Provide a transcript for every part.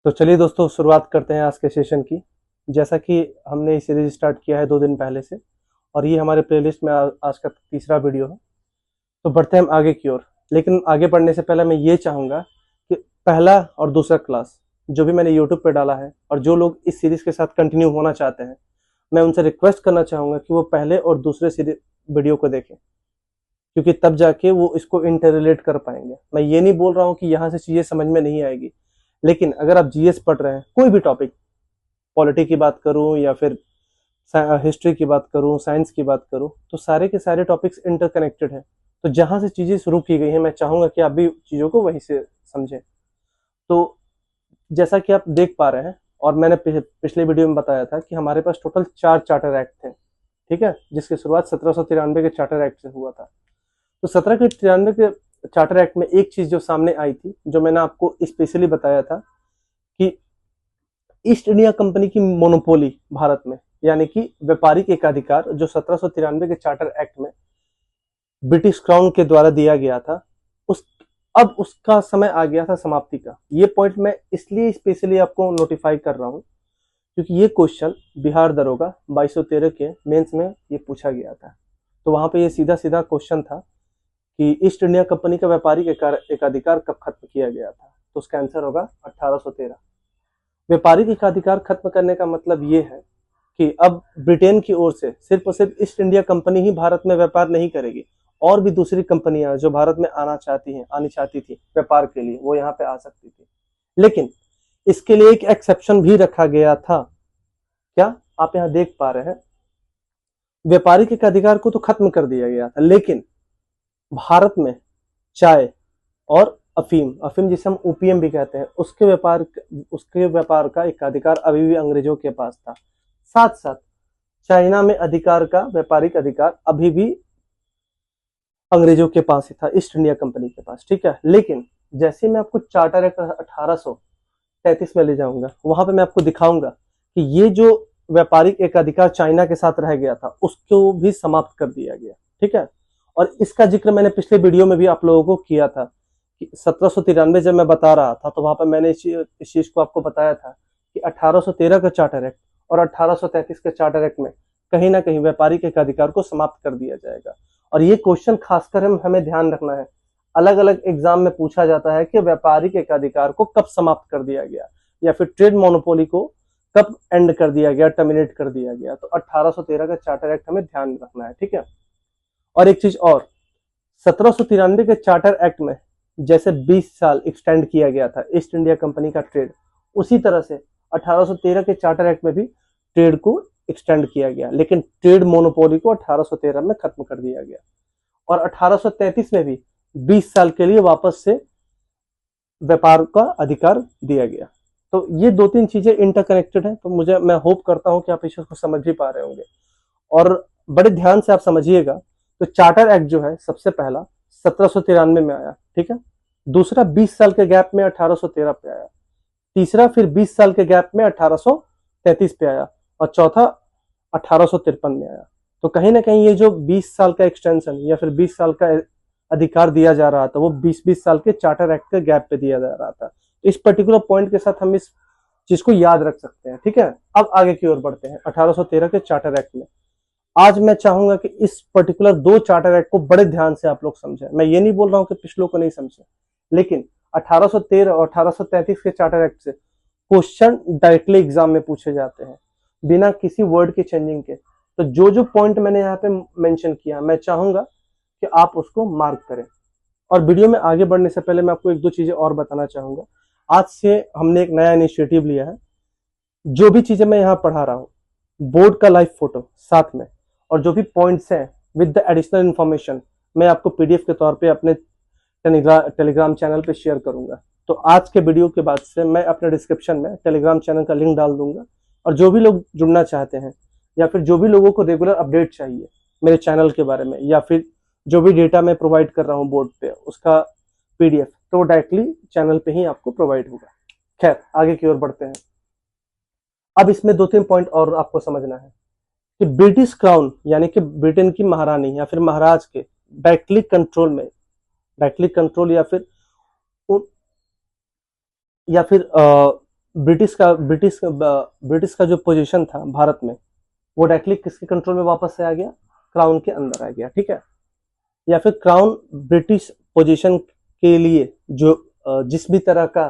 तो चलिए दोस्तों, शुरुआत करते हैं आज के सेशन की। जैसा कि हमने ये सीरीज स्टार्ट किया है 2 दिन पहले से, और ये हमारे प्लेलिस्ट में आज का तीसरा वीडियो है। तो बढ़ते हैं हम आगे की ओर। लेकिन आगे बढ़ने से पहले मैं ये चाहूँगा कि पहला और दूसरा क्लास जो भी मैंने यूट्यूब पे डाला है, और जो लोग इस सीरीज के साथ कंटिन्यू होना चाहते हैं, मैं उनसे रिक्वेस्ट करना चाहूँगा कि वो पहले और दूसरे सीरीज वीडियो को देखें, क्योंकि तब जाके वो इसको इंटर रिलेट कर पाएंगे। मैं ये नहीं बोल रहा हूँ कि यहाँ से चीज़ें समझ में नहीं आएगी, लेकिन अगर आप जीएस पढ़ रहे हैं, कोई भी टॉपिक, पॉलिटी की बात करूं या फिर हिस्ट्री की बात करूं, साइंस की बात करूं, तो सारे के सारे टॉपिक्स इंटरकनेक्टेड हैं। तो जहां से चीजें शुरू की गई हैं, मैं चाहूंगा कि आप भी चीजों को वहीं से समझें। तो जैसा कि आप देख पा रहे हैं, और मैंने पिछले वीडियो में बताया था कि हमारे पास टोटल 4 चार्टर एक्ट थे, ठीक है, जिसकी शुरुआत 1793 के चार्टर एक्ट से हुआ था। तो 1793 के चार्टर एक्ट में एक चीज जो सामने आई थी, जो मैंने आपको स्पेशली बताया था, कि ईस्ट इंडिया कंपनी की मोनोपोली भारत में, यानी कि व्यापारिक एकाधिकार, जो 1793 के चार्टर एक्ट में ब्रिटिश क्राउन के द्वारा दिया गया था, उस अब उसका समय आ गया था समाप्ति का। ये पॉइंट मैं इसलिए स्पेशली आपको नोटिफाई कर रहा हूँ क्योंकि ये क्वेश्चन बिहार दरोगा 2213 के मेंस में ये पूछा गया था। तो वहां पे ये सीधा सीधा क्वेश्चन था कि ईस्ट इंडिया कंपनी का व्यापारिक एकाधिकार कब खत्म किया गया था। तो उसका आंसर होगा 1813। व्यापारिक एकाधिकार खत्म करने का मतलब ये है कि अब ब्रिटेन की ओर से सिर्फ और सिर्फ ईस्ट इंडिया कंपनी ही भारत में व्यापार नहीं करेगी, और भी दूसरी कंपनियां जो भारत में आनी चाहती थी व्यापार के लिए, वो यहाँ पे आ सकती थी। लेकिन इसके लिए एक एक्सेप्शन भी रखा गया था। क्या आप यहाँ देख पा रहे हैं? व्यापारिक एकाधिकार को तो खत्म कर दिया गया था, लेकिन भारत में चाय और अफीम जिसे हम ओपीएम भी कहते हैं, उसके व्यापार का एकाधिकार अभी भी अंग्रेजों के पास था। साथ साथ चाइना में अधिकार का व्यापारिक अधिकार अभी भी अंग्रेजों के पास ही था, ईस्ट इंडिया कंपनी के पास, ठीक है। लेकिन जैसे मैं आपको चार्टर एक्ट 1833 में ले जाऊंगा, वहां पे मैं आपको दिखाऊंगा कि ये जो व्यापारिक एकाधिकार चाइना के साथ रह गया था, उसको भी समाप्त कर दिया गया, ठीक है। और इसका जिक्र मैंने पिछले वीडियो में भी आप लोगों को किया था कि 1793 जब मैं बता रहा था, तो वहां पर मैंने इस चीज को आपको बताया था कि 1813 का चार्टर एक्ट और 1833 के चार्टर एक्ट में कहीं ना कहीं व्यापारिक एकाधिकार को समाप्त कर दिया जाएगा। और ये क्वेश्चन खासकर हमें ध्यान रखना है, अलग अलग एग्जाम में पूछा जाता है कि व्यापारिक एकाधिकार को कब समाप्त कर दिया गया, या फिर ट्रेड मोनोपोली को कब एंड कर दिया गया, टर्मिनेट कर दिया गया। तो 1813 का चार्टर एक्ट हमें ध्यान रखना है, ठीक है। और एक चीज और, 1793 के चार्टर एक्ट में जैसे 20 साल एक्सटेंड किया गया था ईस्ट इंडिया कंपनी का ट्रेड, उसी तरह से 1813 के चार्टर एक्ट में भी ट्रेड को एक्सटेंड किया गया, लेकिन ट्रेड मोनोपोली को 1813 में खत्म कर दिया गया। और 1833 में भी 20 साल के लिए वापस से व्यापार का अधिकार दिया गया। तो ये 2-3 चीजें इंटरकनेक्टेड हैं। तो मैं होप करता हूं कि आप इसको समझ ही पा रहे होंगे, और बड़े ध्यान से आप समझिएगा। तो चार्टर एक्ट जो है सबसे पहला 1793 में आया, ठीक है। दूसरा 20 साल के गैप में 1813 पे आया। तीसरा फिर 20 साल के गैप में 1833 पे आया, और चौथा 1853 में आया। तो कहीं ना कहीं ये जो 20 साल का एक्सटेंशन या फिर 20 साल का अधिकार दिया जा रहा था, वो 20-20 साल के चार्टर एक्ट के गैप पे दिया जा रहा था। इस पर्टिकुलर पॉइंट के साथ हम इस चीज को याद रख सकते हैं, ठीक है। अब आगे की ओर बढ़ते हैं 1813 के चार्टर एक्ट में। आज मैं चाहूंगा कि इस पर्टिकुलर 2 चार्टर एक्ट को बड़े ध्यान से आप लोग समझें। मैं ये नहीं बोल रहा हूं कि पिछलों को नहीं समझे, लेकिन 1813 और 1833 के चार्टर एक्ट से क्वेश्चन डायरेक्टली एग्जाम में पूछे जाते हैं, बिना किसी वर्ड के चेंजिंग के। तो जो जो पॉइंट मैंने यहाँ पे मेंशन किया, मैं चाहूंगा कि आप उसको मार्क करें। और वीडियो में आगे बढ़ने से पहले मैं आपको 1-2 चीजें और बताना चाहूंगा। आज से हमने एक नया इनिशिएटिव लिया है। जो भी चीजें मैं यहाँ पढ़ा रहा हूँ, बोर्ड का लाइव फोटो साथ में, और जो भी पॉइंट्स हैं विद द एडिशनल इन्फॉर्मेशन, मैं आपको पीडीएफ के तौर पे अपने टेलीग्राम चैनल पे शेयर करूंगा। तो आज के वीडियो के बाद से मैं अपने डिस्क्रिप्शन में टेलीग्राम चैनल का लिंक डाल दूंगा, और जो भी लोग जुड़ना चाहते हैं, या फिर जो भी लोगों को रेगुलर अपडेट चाहिए मेरे चैनल के बारे में, या फिर जो भी डेटा मैं प्रोवाइड कर रहा हूँ बोर्ड पे, उसका पीडीएफ, तो डायरेक्टली चैनल पे ही आपको प्रोवाइड होगा। खैर, आगे की ओर बढ़ते हैं। अब इसमें 2-3 पॉइंट और आपको समझना है कि ब्रिटिश क्राउन यानी कि ब्रिटेन की महारानी या फिर महाराज के डायरेक्टली कंट्रोल या फिर ब्रिटिश का जो पोजीशन था भारत में, वो डायरेक्टली किसके कंट्रोल में वापस से आ गया? क्राउन के अंदर आ गया, ठीक है। या फिर क्राउन ब्रिटिश पोजीशन के लिए जो जिस भी तरह का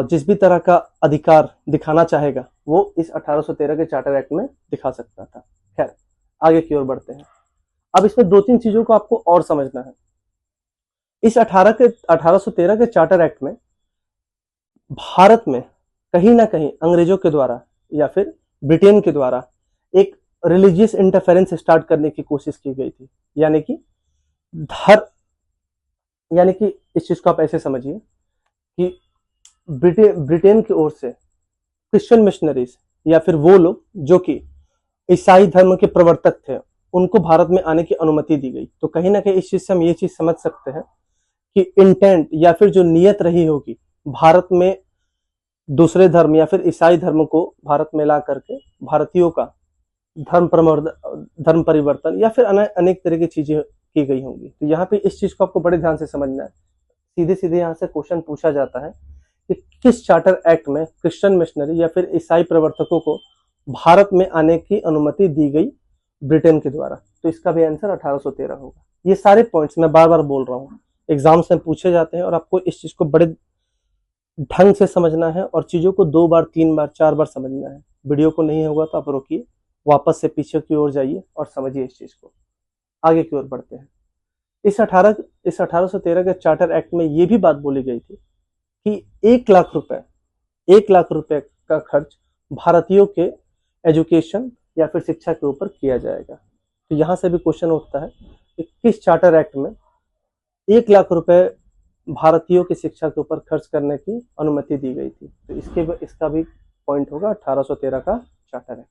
जिस भी तरह का अधिकार दिखाना चाहेगा वो इस 1813 के चार्टर एक्ट में दिखा सकता था। खैर, आगे की ओर बढ़ते हैं। अब इसमें दो तीन चीजों को आपको और समझना है। इस 1813 के चार्टर एक्ट में भारत में कहीं ना कहीं अंग्रेजों के द्वारा या फिर ब्रिटेन के द्वारा एक रिलीजियस इंटरफेरेंस स्टार्ट करने की कोशिश की गई थी। यानी कि इस चीज को आप ऐसे समझिए कि ब्रिटेन की ओर से क्रिश्चियन मिशनरीज या फिर वो लोग जो कि ईसाई धर्म के प्रवर्तक थे, उनको भारत में आने की अनुमति दी गई। तो कहीं ना कहीं इस चीज से हम ये चीज समझ सकते हैं कि इंटेंट या फिर जो नियत रही होगी भारत में दूसरे धर्म या फिर ईसाई धर्म को भारत में ला करके भारतीयों का धर्म परिवर्तन या फिर अनेक तरह की चीजें की गई होंगी। तो यहाँ पे इस चीज को आपको बड़े ध्यान से समझना है। सीधे सीधे यहाँ से क्वेश्चन पूछा जाता है कि किस चार्टर एक्ट में क्रिश्चियन मिशनरी या फिर ईसाई प्रवर्तकों को भारत में आने की अनुमति दी गई ब्रिटेन के द्वारा? तो इसका भी आंसर 1813 होगा। ये सारे पॉइंट्स मैं बार बार बोल रहा हूँ, एग्जाम्स में पूछे जाते हैं और आपको इस चीज को बड़े ढंग से समझना है और चीजों को 2 बार 3 बार 4 बार समझना है। वीडियो को नहीं होगा तो आप रोकिए, वापस से पीछे की ओर जाइए और समझिए इस चीज को। आगे की ओर बढ़ते हैं। इस 1813 के चार्टर एक्ट में ये भी बात बोली गई थी कि 1 लाख रुपए का खर्च भारतीयों के एजुकेशन या फिर शिक्षा के ऊपर किया जाएगा। तो यहां से भी क्वेश्चन उठता है कि किस चार्टर एक्ट में 1 लाख रुपए भारतीयों की शिक्षा के ऊपर खर्च करने की अनुमति दी गई थी? तो इसका भी पॉइंट होगा 1813 का चार्टर एक्ट,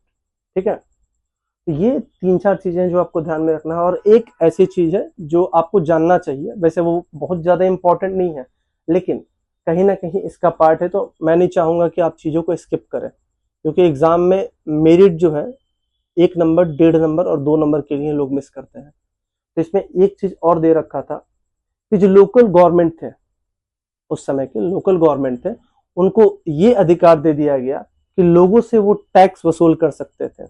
ठीक है। तो ये 3-4 चीजें जो आपको ध्यान में रखना है। और एक ऐसी चीज है जो आपको जानना चाहिए, वैसे वो बहुत ज्यादा इंपॉर्टेंट नहीं है लेकिन कहीं ना कहीं इसका पार्ट है, तो मैं नहीं चाहूंगा कि आप चीजों को स्किप करें, क्योंकि एग्जाम में मेरिट जो है 1 नंबर, 1.5 नंबर और 2 नंबर के लिए लोग मिस करते हैं। तो इसमें एक चीज और दे रखा था कि जो लोकल गवर्नमेंट थे, उस समय के लोकल गवर्नमेंट थे, उनको ये अधिकार दे दिया गया कि लोगों से वो टैक्स वसूल कर सकते थे।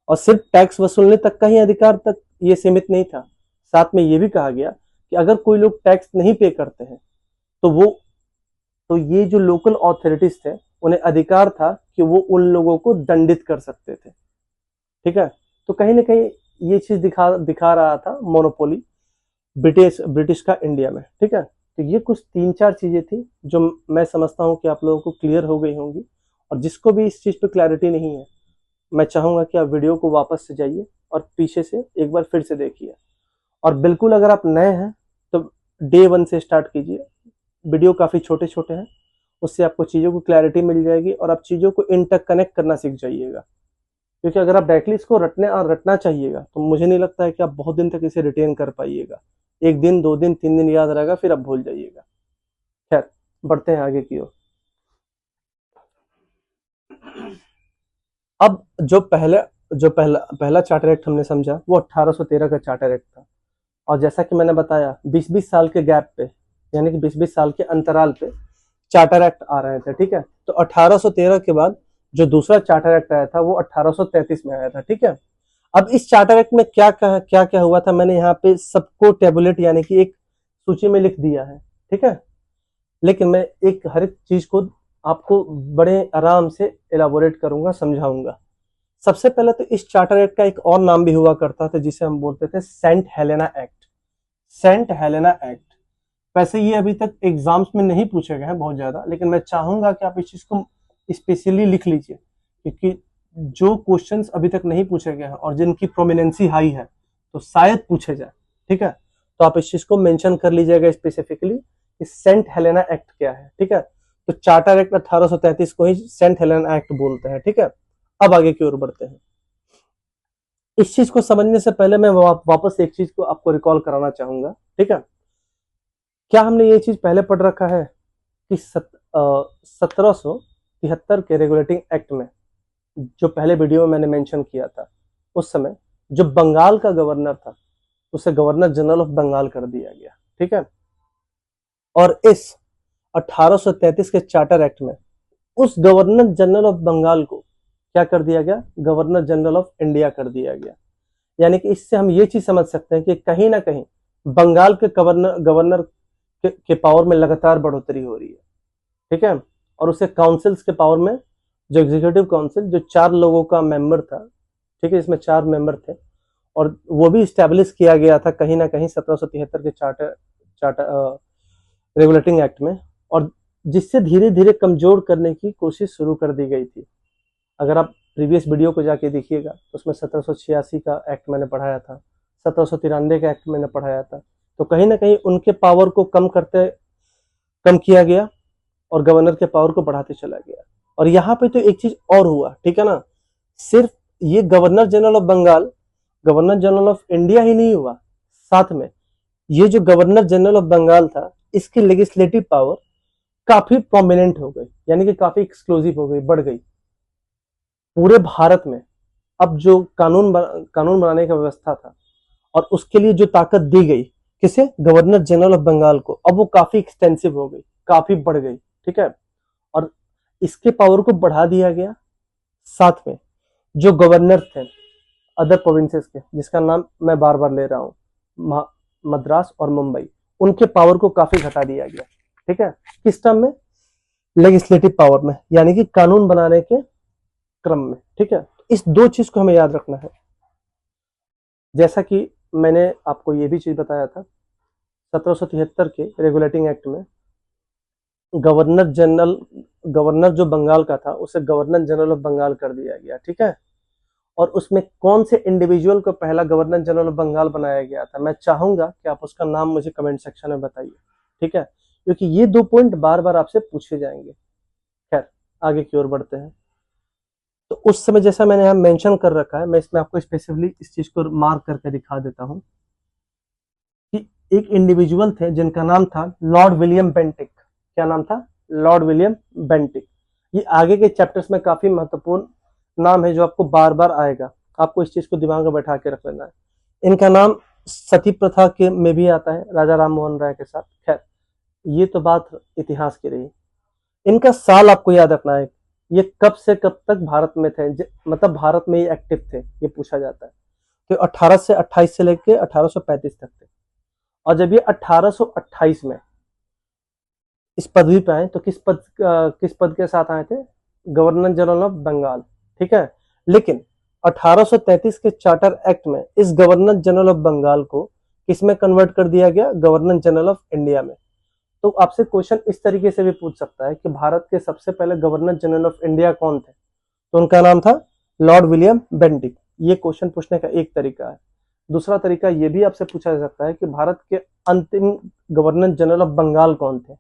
और सिर्फ टैक्स वसूलने तक का ही अधिकार तक ये सीमित नहीं था, साथ में ये भी कहा गया कि अगर कोई लोग टैक्स नहीं पे करते हैं तो ये जो लोकल अथॉरिटीज थे उन्हें अधिकार था कि वो उन लोगों को दंडित कर सकते थे, ठीक है। तो कहीं ना कहीं ये चीज दिखा रहा था मोनोपोली ब्रिटिश का इंडिया में, ठीक है। तो ये कुछ 3-4 चीजें थी जो मैं समझता हूँ कि आप लोगों को क्लियर हो गई होंगी। और जिसको भी इस चीज पे क्लैरिटी नहीं है, मैं चाहूंगा कि आप वीडियो को वापस से जाइए और पीछे से एक बार फिर से देखिए। और बिल्कुल अगर आप नए हैं तो डे 1 से स्टार्ट कीजिए। वीडियो काफी छोटे छोटे हैं, उससे आपको चीजों को क्लैरिटी मिल जाएगी और आप चीजों को इंटरकनेक्ट करना सीख जाइएगा। क्योंकि अगर आप डायरेक्टली इसको रटना चाहिएगा तो मुझे नहीं लगता है कि आप बहुत दिन तक इसे रिटेन कर पाइएगा। 1 दिन, 2 दिन, 3 दिन याद रहेगा, फिर आप भूल जाइएगा। खैर, बढ़ते हैं आगे की ओर। अब जो पहला चार्टर एक्ट हमने समझा वो 1813 का चार्टर एक्ट था। और जैसा कि मैंने बताया 20-20 साल के गैप पे, यानी कि 20-20 साल के अंतराल पे चार्टर एक्ट आ रहे थे, ठीक है। तो 1813 के बाद जो दूसरा चार्टर एक्ट आया था वो 1833 में आया था, ठीक है। अब इस चार्टर एक्ट में क्या क्या हुआ था, मैंने यहाँ पे सबको टेबुलेट यानी कि एक सूची में लिख दिया है, ठीक है। लेकिन मैं हर एक चीज को आपको बड़े आराम से एलाबोरेट करूंगा, समझाऊंगा। सबसे पहले तो इस चार्टर एक्ट का एक और नाम भी हुआ करता था जिसे हम बोलते थे Saint Helena Act. Saint Helena Act, वैसे ये अभी तक एग्जाम्स में नहीं पूछे गए हैं बहुत ज्यादा, लेकिन मैं चाहूंगा कि आप इस चीज को स्पेशली लिख लीजिए, क्योंकि जो क्वेश्चंस अभी तक नहीं पूछे गए हैं और जिनकी प्रोमिनेंसी हाई है तो शायद पूछे जाए, ठीक है। तो आप इस चीज को मेंशन कर लीजिएगा स्पेसिफिकली कि सेंट हेलेना एक्ट क्या है, ठीक है। तो चार्टर एक्ट 1833 को ही सेंट हेलेना एक्ट बोलते हैं, ठीक है। अब आगे की ओर बढ़ते हैं। इस चीज को समझने से पहले मैं वापस एक चीज को आपको रिकॉल कराना चाहूंगा, ठीक है। क्या हमने ये चीज पहले पढ़ रखा है कि 1773 के रेगुलेटिंग एक्ट में, जो पहले वीडियो में मैंने मेंशन किया था, उस समय जो बंगाल का गवर्नर था उसे गवर्नर जनरल ऑफ बंगाल कर दिया गया, ठीक है। और इस 1833 के चार्टर एक्ट में उस गवर्नर जनरल ऑफ बंगाल को क्या कर दिया गया, गवर्नर जनरल ऑफ इंडिया कर दिया गया। यानी कि इससे हम ये चीज समझ सकते हैं कि कहीं ना कहीं बंगाल के गवर्नर के पावर में लगातार बढ़ोतरी हो रही है, ठीक है। और उसके काउंसिल्स के पावर में, जो एग्जीक्यूटिव काउंसिल जो 4 लोगों का मेंबर था, ठीक है, इसमें 4 मेंबर थे, और वो भी स्टैब्लिश किया गया था कहीं ना कहीं 1773 के चार्टर रेगुलेटिंग एक्ट में, और जिससे धीरे धीरे कमजोर करने की कोशिश शुरू कर दी गई थी। अगर आप प्रीवियस वीडियो को जाके देखिएगा तो उसमें 1786 का एक्ट मैंने पढ़ाया था, 1793 का एक्ट मैंने पढ़ाया था। तो कहीं ना कहीं उनके पावर को कम किया गया और गवर्नर के पावर को बढ़ाते चला गया। और यहाँ पे तो एक चीज और हुआ, ठीक है ना, सिर्फ ये governor general of Bengal, governor general of India ही नहीं हुआ, साथ में ये जो गवर्नर जनरल ऑफ बंगाल था, इसकी लेजिस्लेटिव पावर काफी प्रोमिनेंट हो गई, यानी कि काफी एक्सक्लूसिव हो गई, बढ़ गई। पूरे भारत में अब जो कानून बनाने का व्यवस्था था और उसके लिए जो ताकत दी गई किसे, गवर्नर जनरल ऑफ बंगाल को, अब वो काफी एक्सटेंसिव हो गई, काफी बढ़ गई, ठीक है। और इसके पावर को बढ़ा दिया गया। साथ में जो गवर्नर थे अदर प्रोविंसेस के, जिसका नाम मैं बार बार ले रहा हूँ, मद्रास और मुंबई, उनके पावर को काफी घटा दिया गया, ठीक है। किस टर्म में, लेजिस्लेटिव पावर में, यानी कि कानून बनाने के क्रम में, ठीक है। इस 2 चीज को हमें याद रखना है। जैसा कि मैंने आपको ये भी चीज बताया था, 1773 के रेगुलेटिंग एक्ट में गवर्नर जो बंगाल का था उसे गवर्नर जनरल ऑफ बंगाल कर दिया गया, ठीक है। और उसमें कौन से इंडिविजुअल को पहला गवर्नर जनरल ऑफ बंगाल बनाया गया था, मैं चाहूंगा कि आप उसका नाम मुझे कमेंट सेक्शन में बताइए, ठीक है, क्योंकि ये 2 पॉइंट बार बार आपसे पूछे जाएंगे। खैर, आगे की ओर बढ़ते हैं। तो उस समय जैसा मैंने यहाँ मेंशन कर रखा है, मैं इसमें आपको स्पेसिफिकली इस चीज को मार्क करके दिखा देता हूँ कि एक इंडिविजुअल थे जिनका नाम था लॉर्ड विलियम बेंटिक। क्या नाम था, लॉर्ड विलियम बेंटिक। ये आगे के चैप्टर्स में काफी महत्वपूर्ण नाम है जो आपको बार बार आएगा, आपको इस चीज को दिमाग में बैठा के रख लेना है। इनका नाम सती प्रथा के में भी आता है, राजा राम मोहन राय के साथ। खैर, ये तो बात इतिहास की रही। इनका साल आपको याद रखना है, ये कब से कब तक भारत में थे, मतलब भारत में ही एक्टिव थे, ये पूछा जाता है। तो 18 से 28 से लेके 1835 तक थे। और जब ये 1828 में इस पदवी पे आए तो किस पद के साथ आए थे, गवर्नर जनरल ऑफ बंगाल, ठीक है। लेकिन 1833 के चार्टर एक्ट में इस गवर्नर जनरल ऑफ बंगाल को किसमें कन्वर्ट कर दिया गया, गवर्नर जनरल ऑफ इंडिया में। तो आपसे क्वेश्चन इस तरीके से भी पूछ सकता है कि भारत के सबसे पहले गवर्नर जनरल ऑफ इंडिया कौन थे, तो उनका नाम था लॉर्ड विलियम बेंटिक। ये क्वेश्चन पूछने का एक तरीका है। दूसरा तरीका ये भी आपसे पूछा जा सकता है कि भारत के अंतिम गवर्नर जनरल ऑफ बंगाल कौन थे,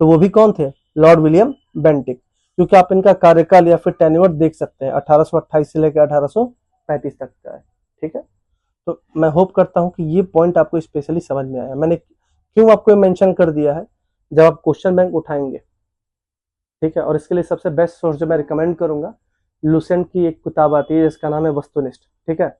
तो वो भी कौन थे, लॉर्ड विलियम बेंटिक। क्योंकि आप इनका कार्यकाल या फिर टेन्योर देख सकते हैं, 1828 से लेकर 1835 तक का है, ठीक है। तो मैं होप करता हूं कि ये पॉइंट आपको स्पेशली समझ में आया। मैंने क्यों आपको मेंशन कर दिया है, जब आप क्वेश्चन बैंक उठाएंगे, ठीक है। और इसके लिए सबसे बेस्ट सोर्स जो मैं रिकमेंड करूंगा, लुसेंट की एक किताब आती है जिसका नाम है वस्तुनिष्ठ, ठीक है।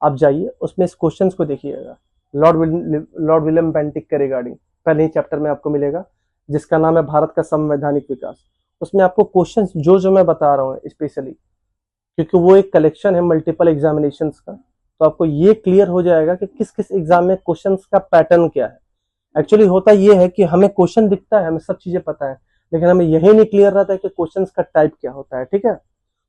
आप जाइए, उसमें इस क्वेश्चन को देखिएगा, लॉर्ड विलियम बेंटिक के रिगार्डिंग पहले ही चैप्टर में आपको मिलेगा, जिसका नाम है भारत का संवैधानिक विकास। उसमें आपको क्वेश्चन जो मैं बता रहा हूँ स्पेशली, क्योंकि वो एक कलेक्शन है मल्टीपल एग्जामिनेशंस का, तो आपको ये क्लियर हो जाएगा कि किस किस एग्जाम में क्वेश्चंस का पैटर्न क्या है। एक्चुअली होता ये है कि हमें क्वेश्चन दिखता है, हमें सब चीजें पता है, लेकिन हमें यही नहीं क्लियर रहता है कि क्वेश्चंस का टाइप क्या होता है, ठीक है।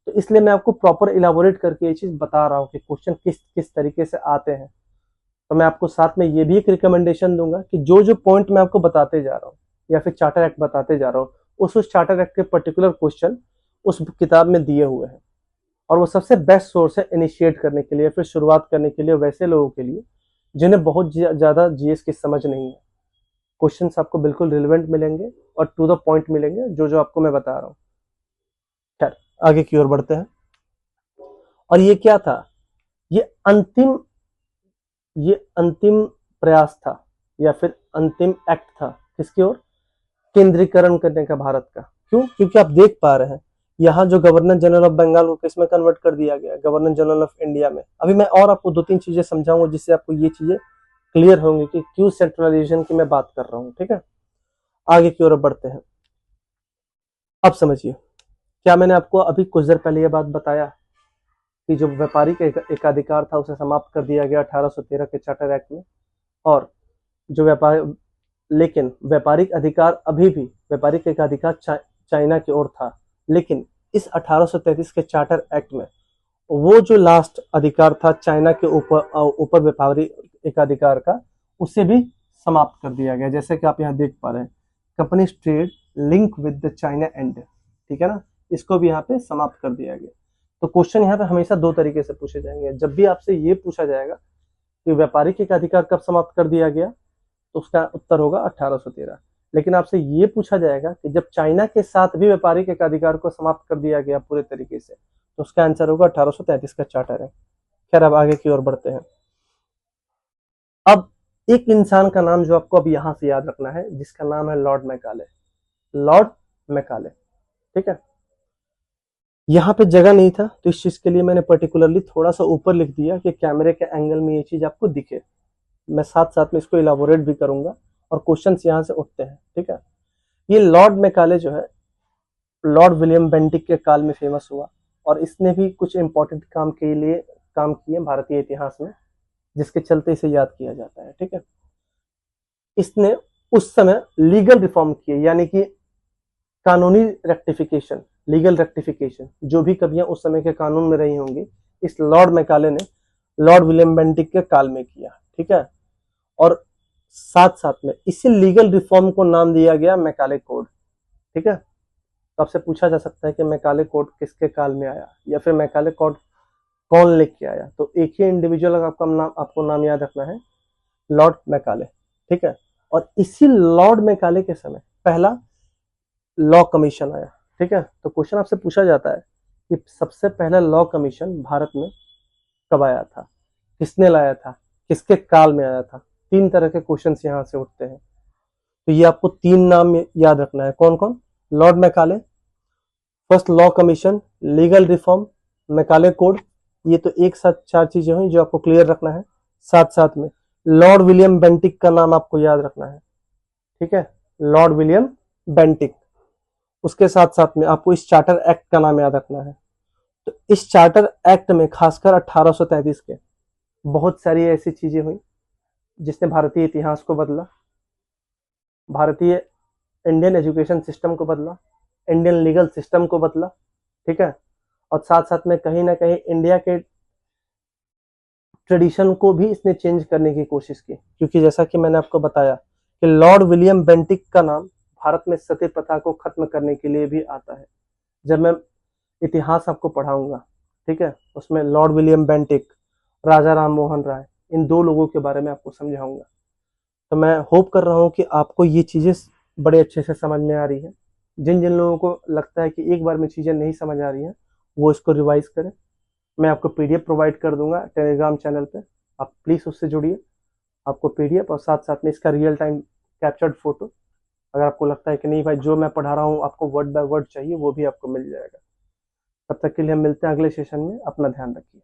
तो इसलिए मैं आपको प्रॉपर इलाबोरेट करके ये चीज बता रहा हूँ कि क्वेश्चन किस किस तरीके से आते हैं। तो मैं आपको साथ में ये भी एक रिकमेंडेशन दूंगा कि जो जो पॉइंट मैं आपको बताते जा रहा हूँ या फिर चार्टर एक्ट बताते जा रहा हूँ, उस चार्टर एक्ट के पर्टिकुलर क्वेश्चन उस किताब में दिए हुए हैं, और वो सबसे बेस्ट सोर्स है इनिशिएट करने के लिए, फिर शुरुआत करने के लिए वैसे लोगों के लिए जिन्हें बहुत ज्यादा जीएस की समझ नहीं है। क्वेश्चंस आपको बिल्कुल रिलेवेंट मिलेंगे और टू द पॉइंट मिलेंगे, जो आपको मैं बता रहा हूँ। खैर, आगे की ओर बढ़ते हैं। और ये क्या था, ये अंतिम प्रयास था या फिर अंतिम एक्ट था किसकी ओर, केंद्रीकरण करने का भारत का। क्यों, क्योंकि आप देख पा रहे हैं यहाँ जो गवर्नर जनरल ऑफ बंगाल को किसमें कन्वर्ट कर दिया गया, गवर्नर जनरल ऑफ इंडिया में। अभी मैं और आपको 2-3 चीजें समझाऊंगा जिससे आपको ये चीजें क्लियर होंगी कि क्यों सेंट्रलाइजेशन की मैं बात कर रहा हूँ, ठीक है। आगे की ओर बढ़ते हैं। अब समझिए, क्या मैंने आपको अभी कुछ देर पहले ये बात बताया कि जो व्यापारिक एकाधिकार था उसे समाप्त कर दिया गया 1813 के चार्टर एक्ट में, और जो लेकिन व्यापारिक अधिकार अभी भी, व्यापारिक एकाधिकार चाइना की ओर था, लेकिन इस 1833 के चार्टर एक्ट में वो जो लास्ट अधिकार था चाइना के ऊपर व्यापारिक एकाधिकार का, उसे भी समाप्त कर दिया गया। जैसे कि आप यहाँ देख पा रहे हैं, company trade link with the China and, ठीक है ना, इसको भी यहाँ पे समाप्त कर दिया गया। तो क्वेश्चन यहाँ पे हमेशा दो तरीके से पूछे जाएंगे। जब भी आपसे ये पूछा जाएगा कि व्यापारिक एकाधिकार कब समाप्त कर दिया गया, तो उसका उत्तर होगा 1813। लेकिन आपसे ये पूछा जाएगा कि जब चाइना के साथ भी व्यापारिक एकाधिकार को समाप्त कर दिया गया पूरे तरीके से, तो उसका आंसर होगा 1833 का चार्टर है। खैर, अब आगे की ओर बढ़ते हैं। अब एक इंसान का नाम जो आपको अब यहां से याद रखना है, जिसका नाम है लॉर्ड मैकाले। लॉर्ड मैकाले, ठीक है। यहाँ पे जगह नहीं था, तो इस चीज के लिए मैंने पर्टिकुलरली थोड़ा सा ऊपर लिख दिया कि कैमरे के एंगल में ये चीज आपको दिखे। मैं साथ साथ में इसको इलाबोरेट भी करूंगा और क्वेश्चंस यहाँ से उठते हैं, ठीक है। ये लॉर्ड मैकाले जो है, लॉर्ड विलियम बेंटिक के काल में फेमस हुआ, और इसने भी कुछ इंपॉर्टेंट काम किए भारतीय इतिहास में, जिसके चलते इसे याद किया जाता है, ठीक है। इसने उस समय लीगल रिफॉर्म किए, यानी कि कानूनी रेक्टिफिकेशन, लीगल रेक्टिफिकेशन, जो भी कमियां उस समय के कानून में रही होंगी, इस लॉर्ड मैकाले ने लॉर्ड विलियम बेंटिक के काल में किया, ठीक है। और साथ साथ में इसी लीगल रिफॉर्म को नाम दिया गया मैकाले कोड, ठीक है। तो आपसे पूछा जा सकता है कि मैकाले कोड किसके काल में आया, या फिर मैकाले कोड कौन लेके आया। तो एक ही इंडिविजुअल आपको नाम याद रखना है, लॉर्ड मैकाले, ठीक है। और इसी लॉर्ड मैकाले के समय पहला लॉ कमीशन आया, ठीक है। तो क्वेश्चन आपसे पूछा जाता है कि सबसे पहला लॉ कमीशन भारत में कब आया था, किसने लाया था, किसके काल में आया था। तीन तरह के क्वेश्चंस यहाँ से उठते हैं, तो ये आपको तीन नाम याद रखना है। कौन कौन? Lord Macaulay, first law commission, legal reform, Macaulay code. ये तो एक साथ चार चीजें हुई जो आपको क्लियर रखना है। साथ साथ में लॉर्ड विलियम बेंटिक का नाम आपको याद रखना है, ठीक है, लॉर्ड विलियम बेंटिक। उसके साथ साथ में आपको इस चार्टर एक्ट का नाम याद रखना है। तो इस चार्टर एक्ट में खासकर 1833 के बहुत सारी ऐसी चीजें हुई जिसने भारतीय इतिहास को बदला, भारतीय इंडियन एजुकेशन सिस्टम को बदला, इंडियन लीगल सिस्टम को बदला, ठीक है। और साथ साथ में कहीं ना कहीं इंडिया के ट्रेडिशन को भी इसने चेंज करने की कोशिश की, क्योंकि जैसा कि मैंने आपको बताया कि लॉर्ड विलियम बेंटिक का नाम भारत में सती प्रथा को खत्म करने के लिए भी आता है। जब मैं इतिहास आपको पढ़ाऊंगा, ठीक है, उसमें लॉर्ड विलियम बेंटिक, राजा राम मोहन राय, इन दो लोगों के बारे में आपको समझाऊंगा। तो मैं होप कर रहा हूँ कि आपको ये चीजें बड़े अच्छे से समझ में आ रही है। जिन जिन लोगों को लगता है कि एक बार में चीजें नहीं समझ आ रही हैं, वो इसको रिवाइज करें। मैं आपको पीडीएफ प्रोवाइड कर दूंगा टेलीग्राम चैनल पे, आप प्लीज उससे जुड़िए। आपको पीडीएफ और साथ साथ में इसका रियल टाइम कैप्चर्ड फोटो, अगर आपको लगता है कि नहीं भाई जो मैं पढ़ा रहा हूँ आपको वर्ड बाय वर्ड चाहिए, वो भी आपको मिल जाएगा। तब तक के लिए हम मिलते हैं अगले सेशन में। अपना ध्यान रखिए।